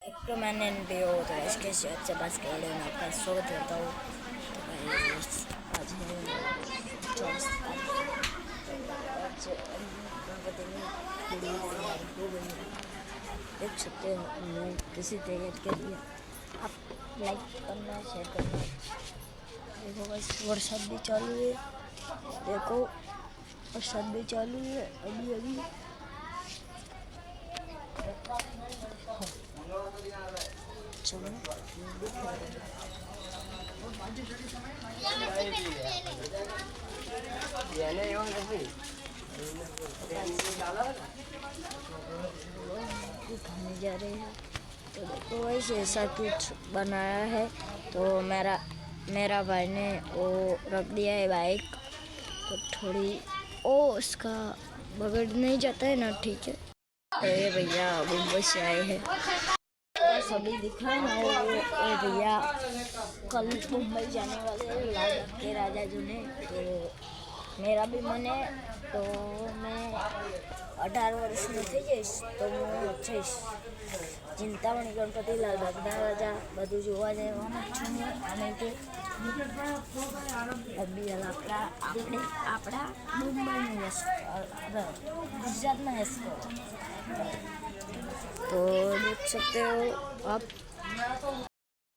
तो मैंने एनपीओ तो इसके अच्छे पास के वीडियो में आपका स्वागत करता हूँ। तो गाइस आज है 24 तारीख। आज गणपति में थोड़ी तैयारी हो गई है, देख सकते हो। मैं किसी तैयारी के लिए आप लाइक करना, शेयर करना। देखो बस वर्षा भी चालू है, देखो वर्षा भी चालू है अभी अभी। चलो खाने जा रहे हैं। तो देखो वैसे ऐसा कुछ बनाया है। तो मेरा भाई ने वो रख दिया है बाइक, तो थोड़ी ओ उसका बगड़ नहीं जाता है ना, ठीक है। तो ये भैया मुंबई से आए हैं, सभी दिखा ना। वो भैया कल मुंबई जाने वाले हैं लाल के राजा जो ने। तो मेरा भी मन है, तो मैं 18 वर्ष में થઈ જઈશ તો હું જઈશ ચિંતામણી ગણપતિ લાલ બાગના રાજા બધું જોવા જવાનું છું અને તે અભી આપણા મુંબઈનું ગુજરાતમાં તો देख सकते हो आप।